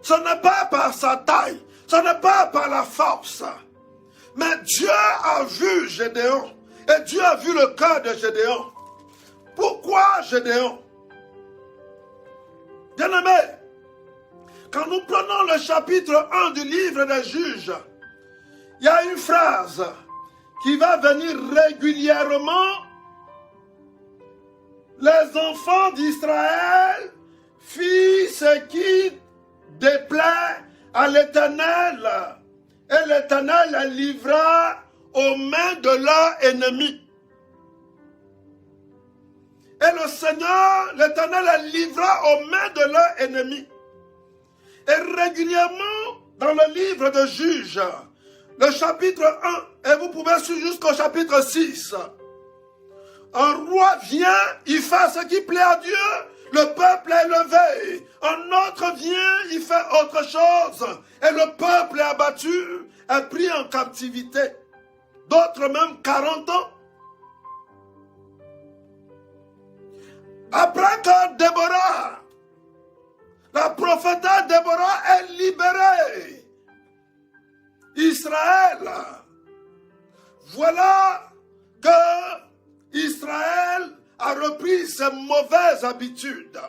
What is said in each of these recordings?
Ce n'est pas par sa taille, ce n'est pas par la force. Mais Dieu a vu Gédéon. Et Dieu a vu le cœur de Gédéon. Pourquoi Gédéon? Bien-aimé, quand nous prenons le chapitre 1 du livre des Juges, il y a une phrase qui va venir régulièrement. Les enfants d'Israël firent ce qui déplaît à l'Éternel, et l'Éternel les livra aux mains de leurs ennemis. Et le Seigneur, l'Éternel les livra aux mains de leurs ennemis. Et régulièrement, dans le livre de Juges, le chapitre 1, et vous pouvez suivre jusqu'au chapitre 6, un roi vient, il fait ce qui plaît à Dieu, le peuple est élevé. Un autre vient, il fait autre chose, et le peuple est abattu, est pris en captivité. D'autres même 40 ans. Après que Déborah, la prophétesse Déborah est libérée, Israël, voilà que Israël a repris ses mauvaises habitudes.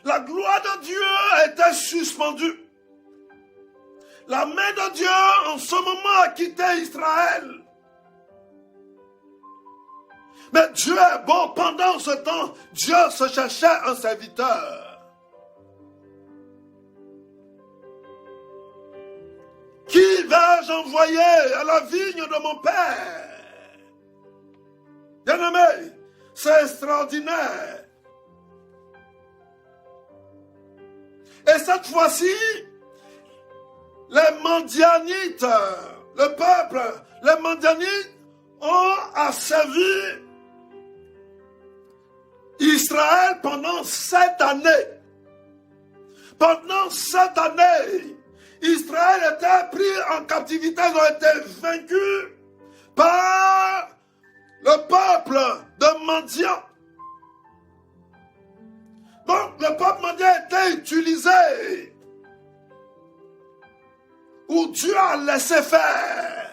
La gloire de Dieu était suspendue. La main de Dieu en ce moment a quitté Israël. Mais Dieu est bon. Pendant ce temps, Dieu se cherchait un serviteur. Qui vais-je envoyer à la vigne de mon père? Bien-aimé, c'est extraordinaire. Et cette fois-ci, les Madianites, le peuple, les Madianites ont asservi Israël pendant 7 années. Pendant 7 années, Israël était pris en captivité, ils ont été vaincus par le peuple de Madian. Donc le peuple Madian était utilisé, où Dieu a laissé faire.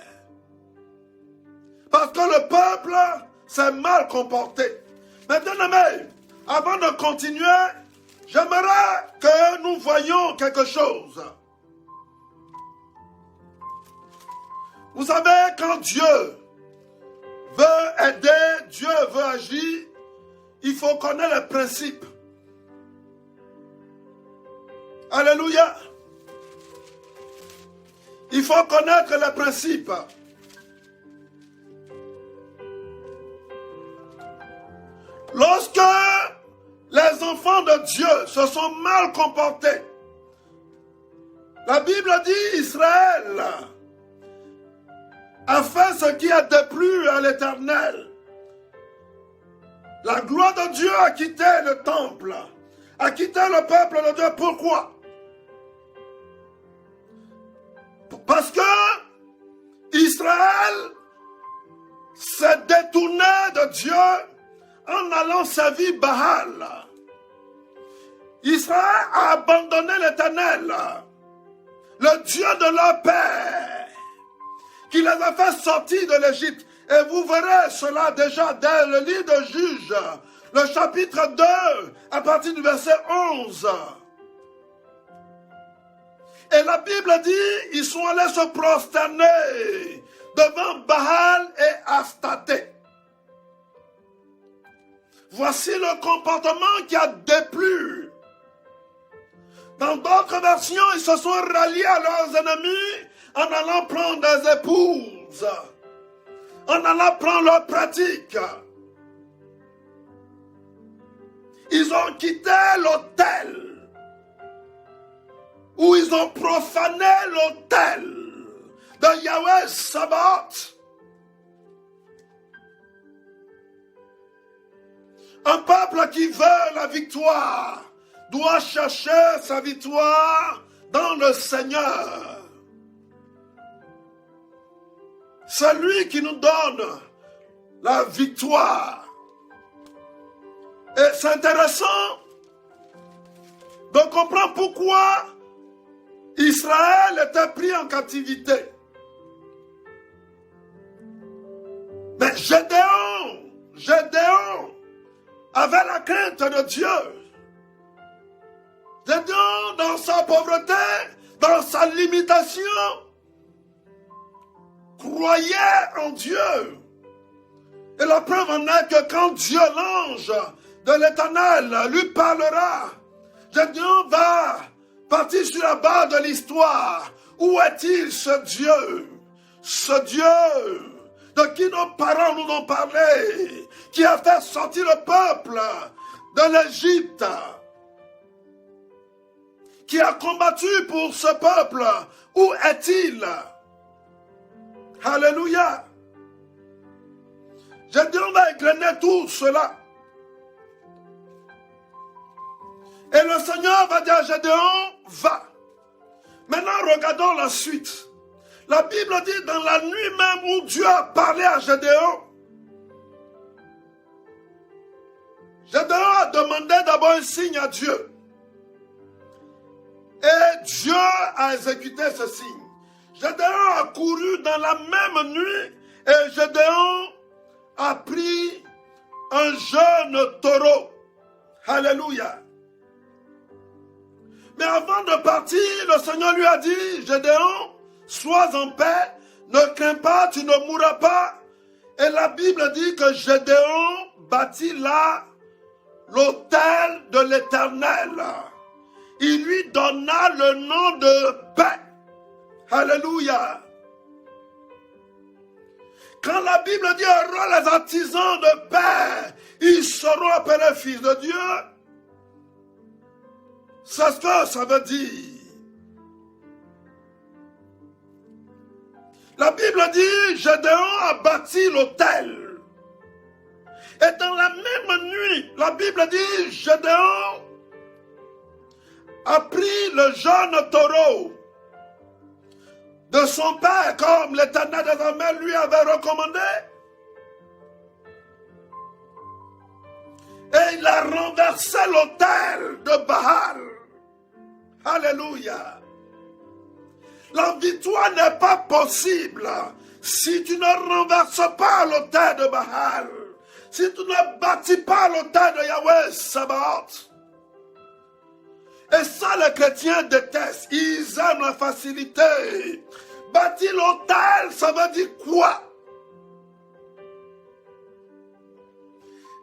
Parce que le peuple s'est mal comporté. Mais bien aimé, avant de continuer, j'aimerais que nous voyions quelque chose. Vous savez, quand Dieu veut aider, Dieu veut agir, il faut connaître les principes. Alléluia. Il faut connaître les principes. Lorsque les enfants de Dieu se sont mal comportés, la Bible dit Israël a fait ce qui a déplu à l'Éternel. La gloire de Dieu a quitté le temple, a quitté le peuple de Dieu. Pourquoi? Parce que Israël s'est détourné de Dieu en allant servir Baal. Israël a abandonné l'Éternel, le Dieu de leur père, qui les a fait sortir de l'Égypte. Et vous verrez cela déjà dans le livre de Juges, le chapitre 2, à partir du verset 11. Et la Bible dit, ils sont allés se prosterner devant Baal et Astarté. Voici le comportement qui a déplu. Dans d'autres versions, ils se sont ralliés à leurs ennemis en allant prendre des épouses, en allant prendre leurs pratiques. Ils ont quitté l'autel, où ils ont profané l'autel de Yahweh Sabaoth. Un peuple qui veut la victoire doit chercher sa victoire dans le Seigneur. C'est lui qui nous donne la victoire. Et c'est intéressant Donc on comprend pourquoi Israël était pris en captivité. Mais Gédéon avait la crainte de Dieu. Gédéon, dans sa pauvreté, dans sa limitation, croyait en Dieu. Et la preuve en est que quand Dieu, l'ange de l'Éternel, lui parlera, Gédéon va partir sur la base de l'histoire. Où est-il ce Dieu? Ce Dieu de qui nos parents nous ont parlé, qui a fait sortir le peuple de l'Égypte, qui a combattu pour ce peuple. Où est-il? Alléluia. Gédéon va égrener tout cela. Et le Seigneur va dire à Gédéon, va. Maintenant, regardons la suite. La Bible dit dans la nuit même où Dieu a parlé à Gédéon, Gédéon a demandé d'abord un signe à Dieu. Et Dieu a exécuté ce signe. Gédéon a couru dans la même nuit et Gédéon a pris un jeune taureau. Alléluia. Mais avant de partir, le Seigneur lui a dit, Gédéon, sois en paix, ne crains pas, tu ne mourras pas. Et la Bible dit que Gédéon bâtit là l'autel de l'Éternel. Il lui donna le nom de paix. Alléluia. Quand la Bible dit aura les artisans de paix, ils seront appelés fils de Dieu. C'est ce que ça veut dire. La Bible dit, Gédéon a bâti l'autel. Et dans la même nuit, la Bible dit, Gédéon a pris le jeune taureau de son père, comme l'Éternel des armées lui avait recommandé. Et il a renversé l'autel de Baal. Alléluia. La victoire n'est pas possible si tu ne renverses pas l'autel de Baal. Si tu ne bâtis pas l'autel de Yahweh Sabaoth. Et ça, les chrétiens détestent. Ils aiment la facilité. Bâtir l'autel, ça veut dire quoi?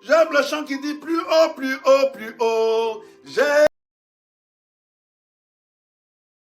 J'aime le chant qui dit plus haut, plus haut, plus haut.